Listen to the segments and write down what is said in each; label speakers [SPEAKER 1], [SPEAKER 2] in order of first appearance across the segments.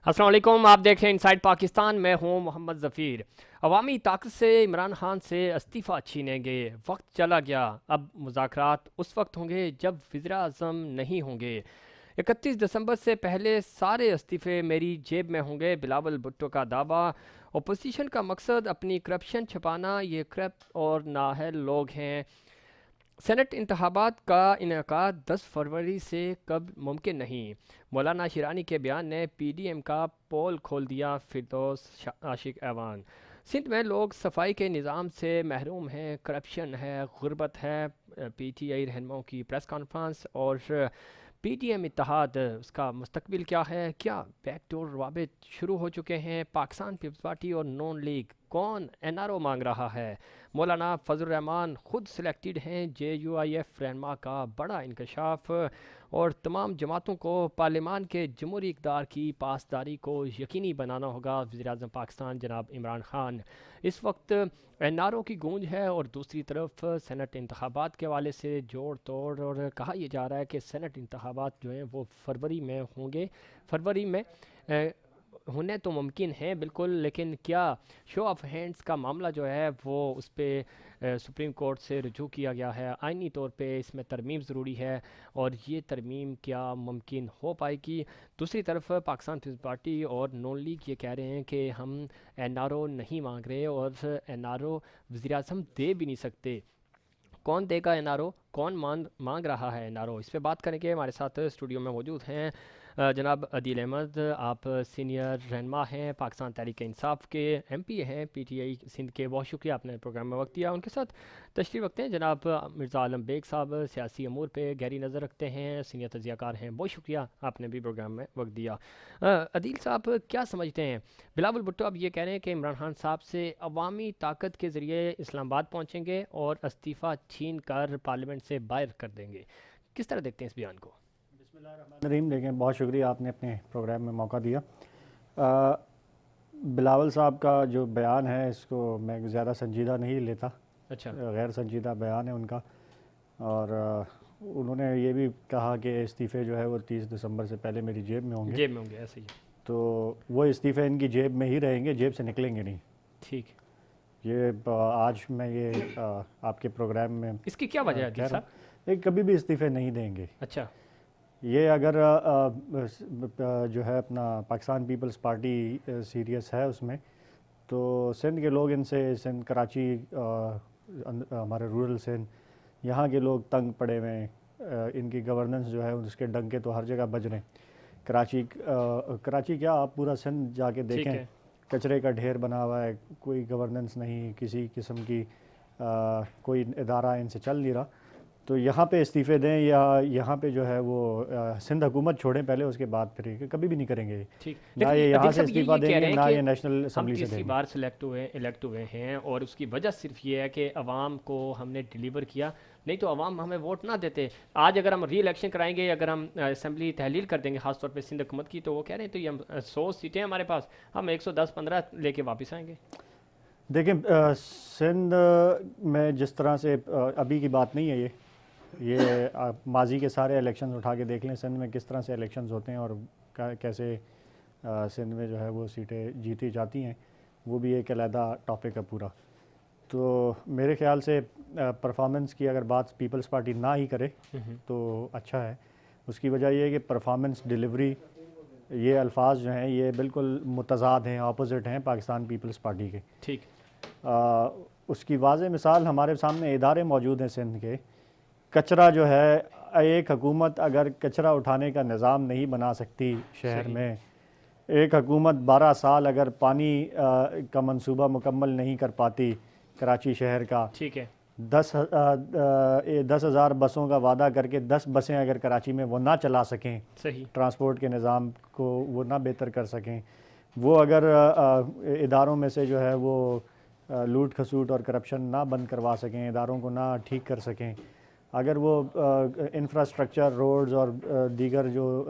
[SPEAKER 1] السلام علیکم، آپ دیکھ رہے ہیں انسائیڈ پاکستان. میں ہوں محمد ظفیر. عوامی طاقت سے عمران خان سے استعفیٰ چھینیں گے، وقت چلا گیا. اب مذاکرات اس وقت ہوں گے جب وزیر اعظم نہیں ہوں گے. 31 دسمبر سے پہلے سارے استعفے میری جیب میں ہوں گے، بلاول بھٹو کا دعویٰ. اپوزیشن کا مقصد اپنی کرپشن چھپانا، یہ کرپٹ اور نااہل لوگ ہیں. سینٹ انتخابات کا انعقاد 10 فروری سے کب ممکن نہیں. مولانا شیرانی کے بیان نے پی ڈی ایم کا پول کھول دیا. فردوس عاشق ایوان. سندھ میں لوگ صفائی کے نظام سے محروم ہیں، کرپشن ہے، غربت ہے. پی ٹی آئی رہنماؤں کی پریس کانفرنس. اور پی ٹی ایم اتحاد، اس کا مستقبل کیا ہے؟ کیا بیک ڈور روابط شروع ہو چکے ہیں؟ پاکستان پیپلز پارٹی اور نون لیگ کون این آر او مانگ رہا ہے؟ مولانا فضل الرحمان خود سلیکٹڈ ہیں. جے یو آئی ایف رہنما کا بڑا انکشاف. اور تمام جماعتوں کو پارلیمان کے جمہوری اقدار کی پاسداری کو یقینی بنانا ہوگا. وزیر اعظم پاکستان جناب عمران خان. اس وقت این آر او کی گونج ہے، اور دوسری طرف سینٹ انتخابات کے حوالے سے جوڑ توڑ، اور کہا یہ جا رہا ہے کہ سینٹ انتخابات جو ہیں وہ فروری میں ہوں گے. فروری میں ہونے تو ممکن ہیں بالکل، لیکن کیا شو آف ہینڈز کا معاملہ جو ہے وہ اس پہ سپریم کورٹ سے رجوع کیا گیا ہے. آئینی طور پہ اس میں ترمیم ضروری ہے، اور یہ ترمیم کیا ممکن ہو پائے گی؟ دوسری طرف پاکستان پیپلز پارٹی اور نون لیگ یہ کہہ رہے ہیں کہ ہم این آر او نہیں مانگ رہے، اور این آر او وزیر اعظم دے بھی نہیں سکتے. کون دے گا این آر او؟ کون مانگ رہا ہے این آر او؟ اس پہ بات کریں گے. ہمارے ساتھ اسٹوڈیو میں موجود ہیں جناب عدیل احمد. آپ سینئر رہنما ہیں، پاکستان تحریک انصاف کے ایم پی ہیں، پی ٹی آئی سندھ کے. بہت شکریہ، آپ نے پروگرام میں وقت دیا. ان کے ساتھ تشریف رکھتے ہیں جناب مرزا عالم بیگ صاحب، سیاسی امور پہ گہری نظر رکھتے ہیں، سینئر تجزیہ کار ہیں. بہت شکریہ، آپ نے بھی پروگرام میں وقت دیا. عدیل صاحب، کیا سمجھتے ہیں؟ بلاول بھٹو اب یہ کہہ رہے ہیں کہ عمران خان صاحب سے عوامی طاقت کے ذریعے اسلام آباد پہنچیں گے اور استعفیٰ چھین کر پارلیمنٹ سے باہر کر دیں گے. کس طرح دیکھتے ہیں اس بیان کو؟
[SPEAKER 2] بسم اللہ الرحمن الرحیم. دیکھیں، بہت شکریہ آپ نے اپنے پروگرام میں موقع دیا. آ، بلاول صاحب کا جو بیان ہے اس کو میں زیادہ سنجیدہ نہیں لیتا.
[SPEAKER 1] اچھا.
[SPEAKER 2] غیر سنجیدہ بیان ہے ان کا. اور انہوں نے یہ بھی کہا کہ استعفے جو ہے وہ 30 دسمبر سے پہلے میری جیب میں ہوں گے.
[SPEAKER 1] جیب میں ہوں گے، ایسے ہی.
[SPEAKER 2] تو وہ استعفے ان کی جیب میں ہی رہیں گے، جیب سے نکلیں گے نہیں.
[SPEAKER 1] ٹھیک.
[SPEAKER 2] یہ آج میں یہ آپ کے پروگرام میں
[SPEAKER 1] اس کی کیا وجہ ہے عدیل
[SPEAKER 2] کہہ رہا
[SPEAKER 1] صاحب؟
[SPEAKER 2] ہوں، یہ کبھی بھی استعفے نہیں دیں گے.
[SPEAKER 1] اچھا.
[SPEAKER 2] یہ اگر جو ہے اپنا پاکستان پیپلز پارٹی سیریس ہے اس میں، تو سندھ کے لوگ ان سے، سندھ کراچی ہمارے رورل سندھ، یہاں کے لوگ تنگ پڑے ہوئے ہیں. ان کی گورننس جو ہے اس کے ڈنکے تو ہر جگہ بج رہے ہیں. کراچی کیا، آپ پورا سندھ جا کے
[SPEAKER 1] ٹھیک
[SPEAKER 2] دیکھیں،
[SPEAKER 1] ہے.
[SPEAKER 2] کچرے کا ڈھیر بنا ہوا ہے. کوئی گورننس نہیں، کسی قسم کی کوئی ادارہ ان سے چل نہیں رہا. تو یہاں پہ استعفے دیں، یا یہاں پہ جو ہے وہ سندھ حکومت چھوڑیں پہلے، اس کے بعد پھر کبھی بھی نہیں کریں گے.
[SPEAKER 1] ٹھیک.
[SPEAKER 2] نہ
[SPEAKER 1] لیکن
[SPEAKER 2] یہ یہاں
[SPEAKER 1] عدیل
[SPEAKER 2] سے
[SPEAKER 1] صاحب یہ
[SPEAKER 2] استعفیٰ دیں
[SPEAKER 1] کہہ
[SPEAKER 2] گے،
[SPEAKER 1] رہے ہیں
[SPEAKER 2] نہ
[SPEAKER 1] کہ
[SPEAKER 2] یہ نیشنل
[SPEAKER 1] ہم
[SPEAKER 2] اسمبلی سے
[SPEAKER 1] تیسری
[SPEAKER 2] دیں گے.
[SPEAKER 1] بار الیکٹ ہوئے ہیں، اور اس کی وجہ صرف یہ ہے کہ عوام کو ہم نے ڈیلیور کیا. نہیں تو عوام ہمیں ووٹ نہ دیتے. آج اگر ہم ری الیکشن کرائیں گے، اگر ہم اسمبلی تحلیل کر دیں گے خاص طور پہ سندھ حکومت کی، تو وہ کہہ رہے ہیں تو یہ ہم 100 سیٹیں ہمارے پاس، ہم 110-15 لے کے واپس آئیں گے.
[SPEAKER 2] دیکھیں، سندھ میں جس طرح سے ابھی کی بات نہیں ہے یہ آپ ماضی کے سارے الیکشنز اٹھا کے دیکھ لیں، سندھ میں کس طرح سے الیکشنز ہوتے ہیں اور کیسے سندھ میں جو ہے وہ سیٹیں جیتی جاتی ہیں. وہ بھی ایک علیحدہ ٹاپک ہے پورا. تو میرے خیال سے پرفارمنس کی اگر بات پیپلز پارٹی نہ ہی کرے تو اچھا ہے. اس کی وجہ یہ ہے کہ پرفارمنس، ڈیلیوری، یہ الفاظ جو ہیں یہ بالکل متضاد ہیں، اپوزٹ ہیں پاکستان پیپلز پارٹی کے.
[SPEAKER 1] ٹھیک.
[SPEAKER 2] اس کی واضح مثال ہمارے سامنے ادارے موجود ہیں سندھ کے. کچرا جو ہے، ایک حکومت اگر کچرا اٹھانے کا نظام نہیں بنا سکتی شہر
[SPEAKER 1] صحیح.
[SPEAKER 2] میں، ایک حکومت 12 سال اگر پانی کا منصوبہ مکمل نہیں کر پاتی کراچی شہر کا،
[SPEAKER 1] ٹھیک ہے.
[SPEAKER 2] 10,000 بسوں کا وعدہ کر کے 10 بسیں اگر کراچی میں وہ نہ چلا سکیں،
[SPEAKER 1] صحیح.
[SPEAKER 2] ٹرانسپورٹ کے نظام کو وہ نہ بہتر کر سکیں، وہ اگر اداروں میں سے جو ہے وہ لوٹ کھسوٹ اور کرپشن نہ بند کروا سکیں، اداروں کو نہ ٹھیک کر سکیں، اگر وہ انفراسٹرکچر، روڈز اور دیگر جو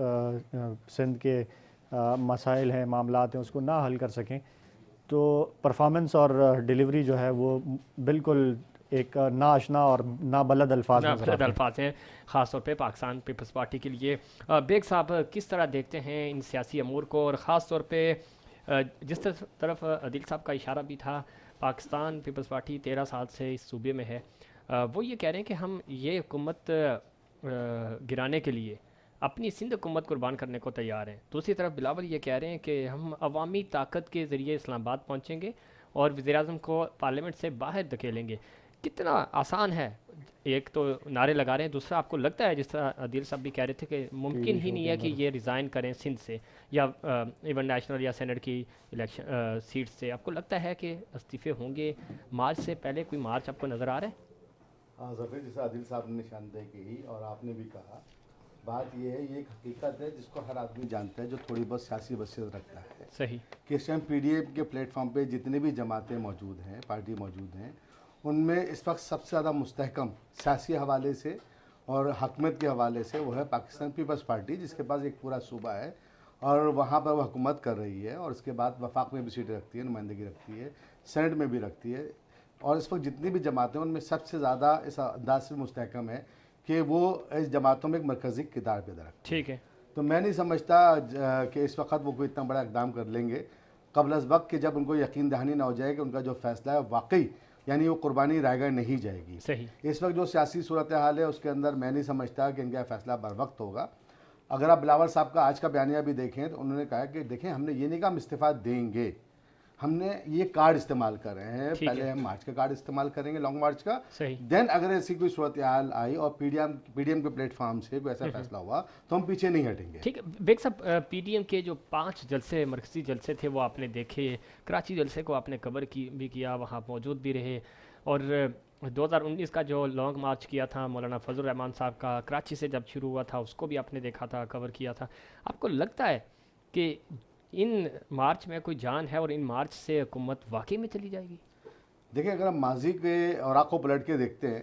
[SPEAKER 2] سندھ کے مسائل ہیں، معاملات ہیں، اس کو نہ حل کر سکیں، تو پرفارمنس اور ڈیلیوری جو ہے وہ بالکل ایک ناآشنا اور نابلد الفاظ نظر آتے ہیں۔
[SPEAKER 1] الفاظ ہیں خاص طور پہ پاکستان پیپلز پارٹی کے لیے۔ بیگ صاحب کس طرح دیکھتے ہیں ان سیاسی امور کو، اور خاص طور پہ جس طرف عدیل صاحب کا اشارہ بھی تھا، پاکستان پیپلز پارٹی 13 سال سے اس صوبے میں ہے، وہ یہ کہہ رہے ہیں کہ ہم یہ حکومت گرانے کے لیے اپنی سندھ حکومت قربان کرنے کو تیار ہیں۔ دوسری طرف بلاول یہ کہہ رہے ہیں کہ ہم عوامی طاقت کے ذریعے اسلام آباد پہنچیں گے اور وزیر اعظم کو پارلیمنٹ سے باہر دھکیلیں گے۔ کتنا آسان ہے؟ ایک تو نعرے لگا رہے ہیں، دوسرا آپ کو لگتا ہے جس طرح عدیل صاحب بھی کہہ رہے تھے کہ ممکن ہی نہیں ہے کہ یہ ریزائن کریں سندھ سے یا ایون نیشنل یا سینٹ کی الیکشن سیٹ سے، آپ کو لگتا ہے کہ استعفے ہوں گے مارچ سے پہلے؟ کوئی مارچ آپ کو نظر آ رہا ہے؟
[SPEAKER 3] ہاں ظفیر، جیسے عادل صاحب نے نشاندہی کی اور آپ نے بھی کہا، بات یہ ہے، یہ ایک حقیقت ہے جس کو ہر آدمی جانتا ہے جو تھوڑی بہت سیاسی بصیرت رکھتا ہے،
[SPEAKER 1] صحیح،
[SPEAKER 3] کہ اس ٹائم پی ڈی ایم کے پلیٹ فارم پہ جتنی بھی جماعتیں موجود ہیں، پارٹی موجود ہیں، ان میں اس وقت سب سے زیادہ مستحکم سیاسی حوالے سے اور حکومت کے حوالے سے وہ ہے پاکستان پیپلز پارٹی، جس کے پاس ایک پورا صوبہ ہے اور وہاں پر وہ حکومت کر رہی ہے، اور اس کے بعد وفاق میں بھی سیٹیں رکھتی ہے، نمائندگی رکھتی ہے، سینٹ میں بھی رکھتی ہے، اور اس وقت جتنی بھی جماعتیں ان میں سب سے زیادہ اس انداز سے مستحکم ہے کہ وہ اس جماعتوں میں ایک مرکزی کردار پیدا رکھتی ہے۔
[SPEAKER 1] ٹھیک ہے،
[SPEAKER 3] تو میں نہیں سمجھتا کہ اس وقت وہ کوئی اتنا بڑا اقدام کر لیں گے قبل از وقت، کہ جب ان کو یقین دہانی نہ ہو جائے کہ ان کا جو فیصلہ ہے واقعی یعنی وہ قربانی رائے گاہ نہیں جائے گی۔
[SPEAKER 1] صحیح،
[SPEAKER 3] اس وقت جو سیاسی صورتحال ہے اس کے اندر میں نہیں سمجھتا کہ ان کا فیصلہ بر وقت ہوگا۔ اگر آپ بلاول صاحب کا آج کا بیانیہ بھی دیکھیں تو انہوں نے کہا کہ دیکھیں ہم نے یہ نہیں کہا ہم استعفیٰ دیں گے، ہم نے یہ کارڈ استعمال کر رہے ہیں، پہلے ہم مارچ کا کارڈ استعمال کریں گے، لانگ مارچ کا،
[SPEAKER 1] صحیح،
[SPEAKER 3] دین اگر ایسی کوئی صورتحال آئی اور پی ڈی ایم کے پلیٹ فارم سے کوئی ایسا فیصلہ ہوا تو ہم پیچھے نہیں ہٹیں گے۔
[SPEAKER 1] ٹھیک ہے بیگ صاحب، پی ڈی ایم کے جو 5 جلسے مرکزی جلسے تھے وہ آپ نے دیکھے، کراچی جلسے کو آپ نے کور بھی کیا، وہاں موجود بھی رہے، اور 2019 کا جو لانگ مارچ کیا تھا مولانا فضل الرحمان صاحب کا کراچی سے جب شروع ہوا تھا اس کو بھی آپ نے دیکھا تھا، کور کیا تھا۔ آپ کو لگتا ہے کہ ان مارچ میں کوئی جان ہے اور ان مارچ سے حکومت واقعی میں چلی جائے گی؟
[SPEAKER 3] دیکھیں اگر ہم ماضی کے اوراق کو پلٹ کے دیکھتے ہیں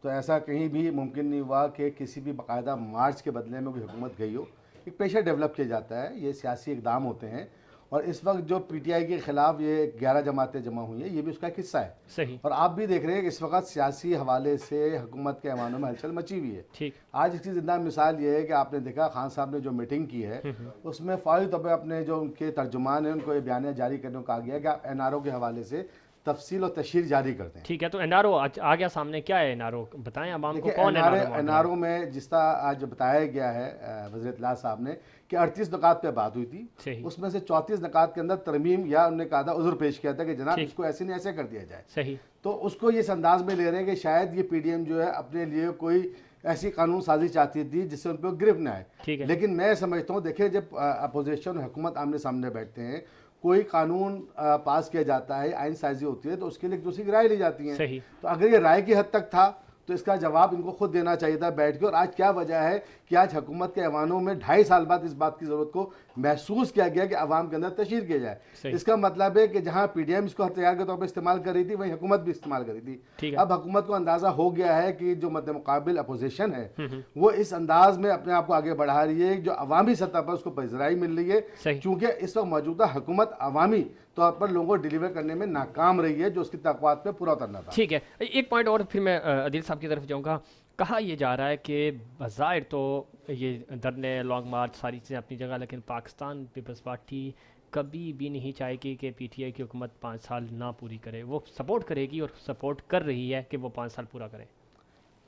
[SPEAKER 3] تو ایسا کہیں بھی ممکن نہیں ہوا کہ کسی بھی باقاعدہ مارچ کے بدلے میں کوئی حکومت گئی ہو۔ ایک پریشر ڈیولپ کیا جاتا ہے، یہ سیاسی اقدام ہوتے ہیں، اور اس وقت جو پی ٹی آئی کے خلاف یہ 11 جماعتیں جمع ہوئی ہیں یہ بھی اس کا ایک حصہ ہے۔
[SPEAKER 1] صحیح،
[SPEAKER 3] اور آپ بھی دیکھ رہے ہیں کہ اس وقت سیاسی حوالے سے حکومت کے ایوانوں میں ہلچل مچی ہوئی ہے۔
[SPEAKER 1] ٹھیک،
[SPEAKER 3] آج اس کی زندہ مثال یہ ہے کہ آپ نے دیکھا خان صاحب نے جو میٹنگ کی ہے اس میں فوری طور پہ اپنے جو ان کے ترجمان ہیں ان کو یہ بیانیہ جاری کرنے کو کہا گیا کہ آپ این آر او کے حوالے سے تفصیل اور تشہیر جاری کرتے ہیں۔
[SPEAKER 1] ٹھیک ہے، تو این آر او آ گیا سامنے، کیا ہے این آر او؟ بتائیں عوام کو،
[SPEAKER 3] دیکھیں
[SPEAKER 1] کون
[SPEAKER 3] این آر او میں جس طرح آج بتایا گیا ہے وزیر اطلاع صاحب نے کہ 38 نکات پہ بات ہوئی تھی،
[SPEAKER 1] صحیح،
[SPEAKER 3] اس میں سے 34 نکات کے اندر ترمیم یا انہوں نے کہا تھا عذر پیش کیا تھا کہ جناب اس کو ایسے نہیں ایسے کر دیا جائے۔
[SPEAKER 1] صحیح،
[SPEAKER 3] تو اس کو یہ انداز میں لے رہے ہیں کہ شاید یہ پی ڈی ایم جو ہے اپنے لیے کوئی ایسی قانون سازی چاہتی تھی جس سے ان پہ گرفت نہ آئے۔
[SPEAKER 1] ٹھیک ہے،
[SPEAKER 3] لیکن میں سمجھتا ہوں دیکھیں جب اپوزیشن اور حکومت آمنے سامنے بیٹھتے ہیں، کوئی قانون پاس کیا جاتا ہے، آئین سازی ہوتی ہے تو اس کے لیے ایک دوسری کی رائے لی جاتی ہیں۔
[SPEAKER 1] صحیح،
[SPEAKER 3] تو اگر یہ رائے کی حد تک تھا تو اس کا جواب ان کو خود دینا چاہیے تھا بیٹھ کے، اور آج کیا وجہ ہے کہ آج حکومت کے ایوانوں میں 2.5 سال بعد اس بات کی ضرورت کو محسوس کیا گیا کہ عوام کے اندر تشہیر کیا جائے۔ اس کا مطلب ہے کہ جہاں پی ڈی ایم اس کو ہتھیار کے طور پر استعمال کر رہی تھی وہیں حکومت بھی استعمال کر رہی تھی۔ اب حکومت کو اندازہ ہو گیا ہے کہ جو مد مقابل اپوزیشن ہے وہ اس انداز میں اپنے آپ کو آگے بڑھا رہی ہے جو عوامی سطح پر اس کو پذیرائی مل رہی ہے، کیونکہ اس وقت موجودہ حکومت عوامی طور پر لوگوں کو ڈیلیور کرنے میں ناکام رہی ہے جو اس کی توقعات پہ پورا اترنا تھا۔
[SPEAKER 1] ٹھیک ہے، ایک پوائنٹ اور پھر میں عدیل صاحب کی طرف جاؤں گا۔ کہا یہ جا رہا ہے کہ بظاہر تو یہ دھرنے، لانگ مارچ، ساری چیزیں اپنی جگہ، لیکن پاکستان پیپلز پارٹی کبھی بھی نہیں چاہے گی کہ پی ٹی آئی کی حکومت 5 سال نہ پوری کرے، وہ سپورٹ کرے گی اور سپورٹ کر رہی ہے کہ وہ 5 سال پورا کرے۔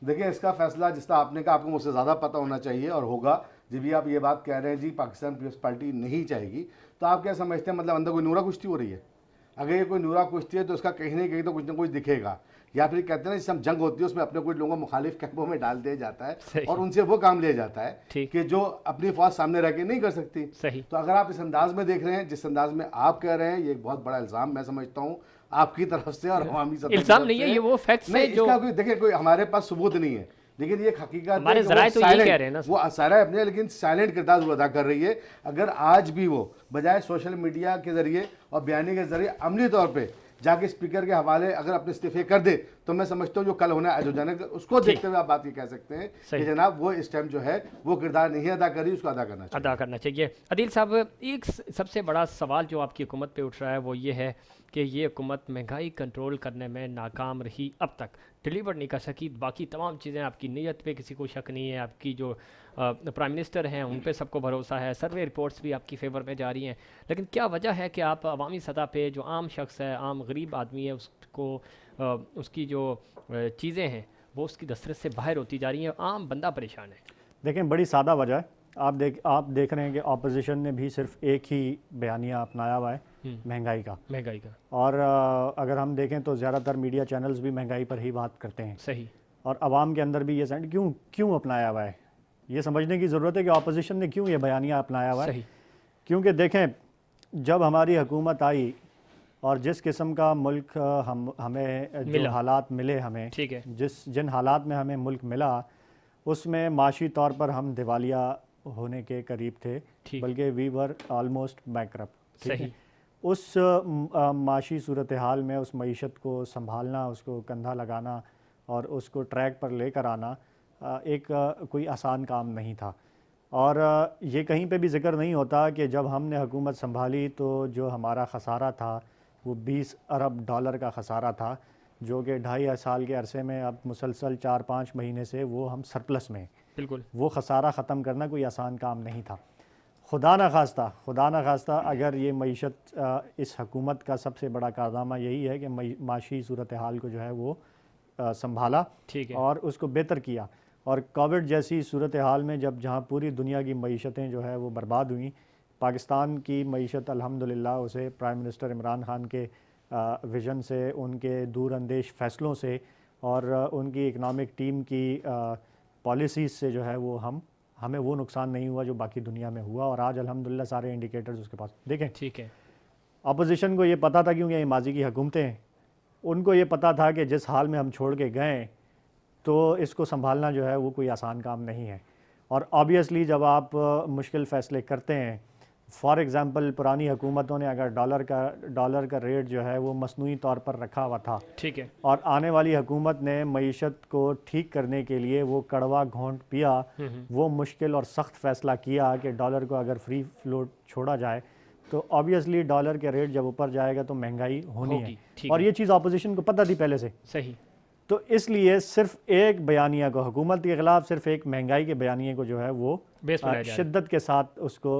[SPEAKER 3] دیکھیں اس کا فیصلہ جس طرح آپ نے کہا آپ کو مجھ سے زیادہ پتہ ہونا چاہیے اور ہوگا، جب بھی آپ یہ بات کہہ رہے ہیں جی پاکستان پیپلز پارٹی نہیں چاہے گی، تو آپ کیا سمجھتے ہیں مطلب اندر کوئی نورا کشتی ہو رہی ہے؟ اگر یہ کوئی نورا کشتی ہے تو اس کا کہیں نہ کہیں تو کچھ نہ کچھ دکھے گا، یا پھر کہتے ہیں نا جس ہم جنگ ہوتی ہے اس میں اپنے کچھ لوگوں کو مخالف کیمپوں میں ڈال دیا جاتا ہے اور ان سے وہ کام لیا جاتا ہے کہ جو اپنی فوج سامنے رہ کے نہیں کر سکتی۔ تو اگر آپ اس انداز میں دیکھ رہے ہیں جس انداز میں آپ کہہ رہے ہیں، یہ ایک بہت بڑا الزام میں سمجھتا ہوں آپ کی طرف سے اور عوامی سطح پر۔
[SPEAKER 1] الزام نہیں ہے، یہ وہ فیکٹس ہیں جو
[SPEAKER 3] دیکھیں کوئی ہمارے پاس ثبوت نہیں ہے، لیکن یہ ایک حقیقت
[SPEAKER 1] ہمارے ذرائع تو یہ کہہ رہے ہیں نا،
[SPEAKER 3] وہ سارا اپنے لیکن سائلنٹ کردار ضرور ادا کر رہی ہے۔ اگر آج بھی وہ بجائے سوشل میڈیا کے ذریعے اور بیانی کے ذریعے عملی طور پہ جا کے اسپیکر کے حوالے اگر اپنے استعفے کر دے تو میں سمجھتا ہوں جو کل ہونا ہے جانے اس کو دیکھتے ہوئے آپ بات یہ کہہ سکتے ہیں کہ جناب وہ اس ٹائم جو ہے وہ کردار نہیں ادا کر رہی، اس کو ادا کرنا چاہیے۔
[SPEAKER 1] عدیل صاحب، ایک سب سے بڑا سوال جو آپ کی حکومت پہ اٹھ رہا ہے وہ یہ ہے کہ یہ حکومت مہنگائی کنٹرول کرنے میں ناکام رہی اب تک۔ ڈلیور نہیں کر سکی. باقی تمام چیزیں آپ کی نیت پہ کسی کو شک نہیں ہے, آپ کی جو پرائم منسٹر ہیں ان پہ سب کو بھروسہ ہے, سروے رپورٹس بھی آپ کی فیور میں جاری ہیں, لیکن کیا وجہ ہے کہ آپ عوامی سطح پہ جو عام شخص ہے, عام غریب آدمی ہے, اس کو اس کی جو چیزیں ہیں وہ اس کی دسترس سے باہر ہوتی جا رہی ہیں, عام بندہ پریشان ہے؟
[SPEAKER 2] دیکھیں بڑی سادہ وجہ ہے. آپ دیکھ رہے ہیں کہ اپوزیشن نے بھی صرف ایک ہی بیانیہ اپنایا ہوا ہے, مہنگائی کا. اور اگر ہم دیکھیں تو زیادہ تر میڈیا چینلز بھی مہنگائی پر ہی بات کرتے ہیں.
[SPEAKER 1] صحیح.
[SPEAKER 2] اور عوام کے اندر بھی یہ سینٹ کیوں اپنایا ہوا ہے, یہ سمجھنے کی ضرورت ہے کہ اپوزیشن نے کیوں یہ بیانیہ اپنایا ہوا ہے. کیونکہ دیکھیں جب ہماری حکومت آئی اور جس قسم کا ملک ہمیں جو حالات ملے, ہمیں جن حالات میں ہمیں ملک ملا, اس میں معاشی طور پر ہم دیوالیہ ہونے کے قریب تھے, بلکہ وی ور آلموسٹ بینکرپٹ. اس معاشی صورتحال میں اس معیشت کو سنبھالنا, اس کو کندھا لگانا اور اس کو ٹریک پر لے کر آنا ایک کوئی آسان کام نہیں تھا. اور یہ کہیں پہ بھی ذکر نہیں ہوتا کہ جب ہم نے حکومت سنبھالی تو جو ہمارا خسارہ تھا وہ $20 ارب کا خسارہ تھا, جو کہ 2.5 سال کے عرصے میں اب مسلسل 4-5 مہینے سے وہ ہم سرپلس میں.
[SPEAKER 1] بالکل.
[SPEAKER 2] وہ خسارہ ختم کرنا کوئی آسان کام نہیں تھا. خدا نہ خواستہ اگر یہ معیشت, اس حکومت کا سب سے بڑا کارنامہ یہی ہے کہ معاشی صورتحال کو جو ہے وہ سنبھالا اور اس کو بہتر کیا. اور کووڈ جیسی صورتحال میں جہاں پوری دنیا کی معیشتیں جو ہے وہ برباد ہوئیں, پاکستان کی معیشت الحمدللہ اسے پرائم منسٹر عمران خان کے ویژن سے, ان کے دور اندیش فیصلوں سے اور ان کی اکنامک ٹیم کی پالیسیز سے جو ہے وہ ہمیں وہ نقصان نہیں ہوا جو باقی دنیا میں ہوا. اور آج الحمدللہ سارے انڈیکیٹرز اس کے پاس. دیکھیں
[SPEAKER 1] ٹھیک ہے,
[SPEAKER 2] اپوزیشن کو یہ پتہ تھا, کیونکہ یہ ماضی کی حکومتیں ہیں, ان کو یہ پتہ تھا کہ جس حال میں ہم چھوڑ کے گئے تو اس کو سنبھالنا جو ہے وہ کوئی آسان کام نہیں ہے. اور آبویسلی جب آپ مشکل فیصلے کرتے ہیں, فار ایگزامپل پرانی حکومتوں نے اگر ڈالر کا ریٹ جو ہے وہ مصنوعی طور پر رکھا ہوا تھا,
[SPEAKER 1] ٹھیک ہے,
[SPEAKER 2] اور آنے والی حکومت نے معیشت کو ٹھیک کرنے کے لیے وہ کڑوا گھونٹ پیا, وہ مشکل اور سخت فیصلہ کیا کہ ڈالر کو اگر فری فلوٹ چھوڑا جائے تو آبویسلی ڈالر کے ریٹ جب اوپر جائے گا تو مہنگائی ہونی ہے. اور یہ چیز اپوزیشن کو پتہ تھی پہلے سے.
[SPEAKER 1] صحیح.
[SPEAKER 2] تو اس لیے صرف ایک بیانیہ کو, حکومت کے خلاف صرف ایک مہنگائی کے بیانیے کو جو ہے وہ شدت کے ساتھ اس کو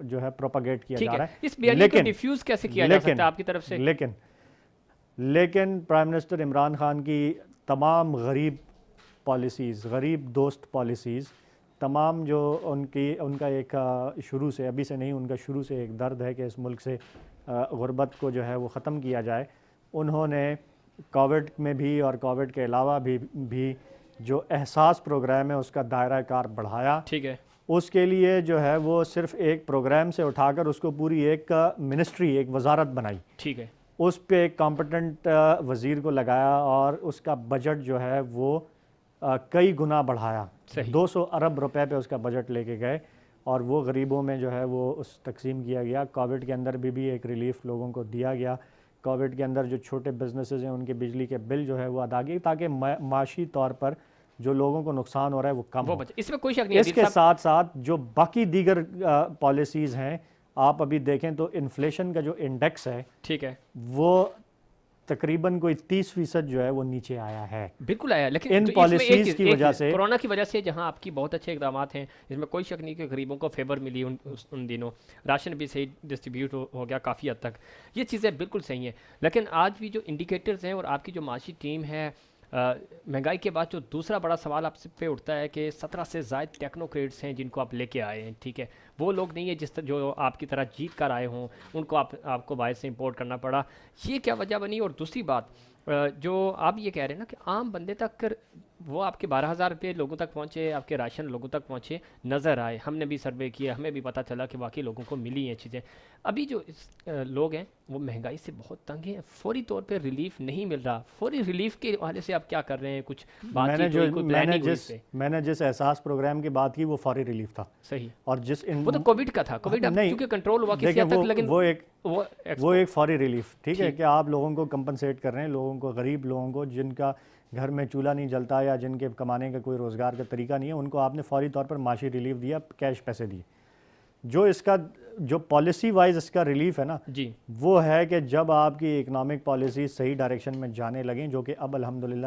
[SPEAKER 2] جو ہے پروپاگیٹ کیا جا رہا ہے.
[SPEAKER 1] اس بیانیے کو ڈیفیوز کیسے کیا جا سکتا ہے آپ کی طرف سے؟
[SPEAKER 2] لیکن پرائم منسٹر عمران خان کی تمام غریب پالیسیز, غریب دوست پالیسیز, تمام جو ان کا ایک شروع سے, ابھی سے نہیں, ان کا شروع سے ایک درد ہے کہ اس ملک سے غربت کو جو ہے وہ ختم کیا جائے. انہوں نے کووڈ میں بھی اور کووڈ کے علاوہ بھی جو احساس پروگرام ہے اس کا دائرہ کار بڑھایا.
[SPEAKER 1] ٹھیک ہے.
[SPEAKER 2] اس کے لیے جو ہے وہ صرف ایک پروگرام سے اٹھا کر اس کو پوری ایک منسٹری, ایک وزارت بنائی.
[SPEAKER 1] ٹھیک ہے.
[SPEAKER 2] اس پہ ایک کمپٹنٹ وزیر کو لگایا اور اس کا بجٹ جو ہے وہ کئی گنا بڑھایا. 200 ارب روپے پہ اس کا بجٹ لے کے گئے اور وہ غریبوں میں جو ہے وہ اس تقسیم کیا گیا. کووڈ کے اندر بھی ایک ریلیف لوگوں کو دیا گیا. کووڈ کے اندر جو چھوٹے بزنسز ہیں ان کے بجلی کے بل جو ہے وہ ادا کیے تاکہ معاشی طور پر جو لوگوں کو نقصان ہو رہا ہے وہ کم ہو.
[SPEAKER 1] اس میں کوئی شک نہیں ہے.
[SPEAKER 2] اس کے ساتھ ساتھ جو باقی دیگر پالیسیز ہیں, آپ ابھی دیکھیں تو انفلیشن کا جو انڈیکس ہے,
[SPEAKER 1] ٹھیک ہے,
[SPEAKER 2] وہ تقریباً کوئی 30% جو ہے وہ نیچے آیا ہے.
[SPEAKER 1] بالکل آیا. لیکن
[SPEAKER 2] ان پالیسیز کی وجہ سے,
[SPEAKER 1] کورونا کی وجہ سے, جہاں آپ کی بہت اچھے اقدامات ہیں, اس میں کوئی شک نہیں کہ غریبوں کو فیور ملی ان دنوں, راشن بھی صحیح ڈسٹریبیوٹ ہو گیا کافی حد تک, یہ چیزیں بالکل صحیح ہیں. لیکن آج بھی جو انڈیکیٹرز ہیں اور آپ کی جو معاشی ٹیم ہے, مہنگائی کے بعد جو دوسرا بڑا سوال آپ سے پہ اٹھتا ہے کہ 17 سے زائد ٹیکنوکریٹس ہیں جن کو آپ لے کے آئے ہیں. ٹھیک ہے, وہ لوگ نہیں ہیں جو آپ کی طرح جیت کر آئے ہوں, ان کو آپ کو باہر سے امپورٹ کرنا پڑا. یہ کیا وجہ بنی؟ اور دوسری بات جو آپ یہ کہہ رہے ہیں نا کہ عام بندے تک وہ آپ کے 12,000 روپے لوگوں تک پہنچے, آپ کے راشن لوگوں تک پہنچے, نظر آئے. ہم نے بھی سروے کیا, ہمیں بھی پتہ چلا کہ واقعی لوگوں کو ملی ہیں چیزیں. ابھی جو لوگ ہیں وہ مہنگائی سے بہت تنگ ہیں, فوری طور پہ ریلیف نہیں مل رہا. فوری ریلیف کے حوالے سے آپ کیا کر رہے ہیں؟ کچھ
[SPEAKER 2] میں نے جس احساس پروگرام کی بات کی وہ فوری ریلیف تھا.
[SPEAKER 1] صحیح.
[SPEAKER 2] اور
[SPEAKER 1] وہ تو کووڈ کا تھا, کووڈ کیونکہ کنٹرول ہوا کسی حد تک, لیکن
[SPEAKER 2] وہ ایک فوری ریلیف. ٹھیک ہے کہ آپ لوگوں کو کمپنسیٹ کر رہے ہیں, لوگوں کو, غریب لوگوں کو جن کا گھر میں چولہا نہیں جلتا یا جن کے کمانے کا کوئی روزگار کا طریقہ نہیں ہے, ان کو آپ نے فوری طور پر معاشی ریلیف دیا, کیش پیسے دیے. جو پالیسی وائز اس کا ریلیف ہے نا,
[SPEAKER 1] جی,
[SPEAKER 2] وہ ہے کہ جب آپ کی اکنامک پالیسی صحیح ڈائریکشن میں جانے لگیں, جو کہ اب الحمدللہ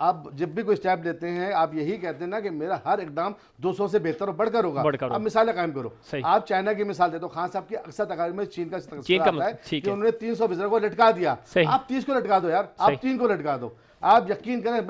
[SPEAKER 3] آپ جب بھی کوئی اسٹیپ لیتے ہیں آپ یہی کہتے ہیں نا کہ میرا ہر اقدام 200 سے بہتر اور بڑھ کر ہوگا. اب مثالیں قائم کرو. آپ چائنا کی مثال دیتے ہو, خان صاحب کی اکثر تقاریر میں چین کا تذکرہ آتا ہے کہ انہوں نے 300 وزرا کو لٹکا دیا. آپ 30 کو لٹکا دو یار, آپ 3 کو لٹکا دو. آپ یقین کریں,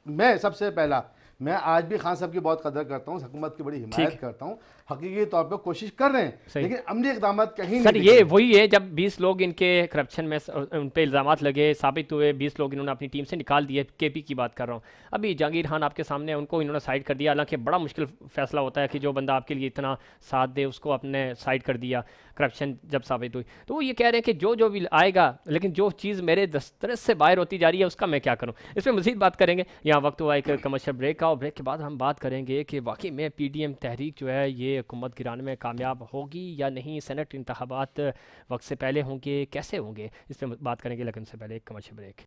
[SPEAKER 3] میں سب سے پہلا, میں آج بھی خان صاحب کی بہت قدر کرتا ہوں, حکومت کی بڑی حمایت کرتا ہوں, حقیقی طور پہ کوشش کر رہے ہیں, لیکن عملی اقدامات کہیں نہیں.
[SPEAKER 1] سر یہ وہی ہے جب 20 لوگ ان کے کرپشن میں ان پہ الزامات لگے, ثابت ہوئے, 20 لوگ انہوں نے اپنی ٹیم سے نکال دیے. کے پی کی بات کر رہا ہوں. ابھی جہانگیر خان آپ کے سامنے, ان کو انہوں نے سائڈ کر دیا, حالانکہ بڑا مشکل فیصلہ ہوتا ہے کہ جو بندہ آپ کے لیے اتنا ساتھ دے اس کو اپنے سائڈ کر دیا کرپشن جب ثابت ہوئی. تو وہ یہ کہہ رہے ہیں کہ جو بھی آئے گا, لیکن جو چیز میرے دسترس سے باہر ہوتی جا رہی ہے اس کا میں کیا کروں. اس پہ مزید بات کریں گے. یہاں وقت ہوا ایک کمرشل بریک کا, اور بریک کے بعد ہم بات کریں گے کہ واقعی میں پی ڈی ایم تحریک جو ہے یہ حکومت گرانے میں کامیاب ہوگی یا نہیں. سینٹ انتخابات وقت سے پہلے ہوں گے, کیسے ہوں گے, اس پہ بات کریں گے, لیکن اس سے پہلے ایک کمرشل بریک.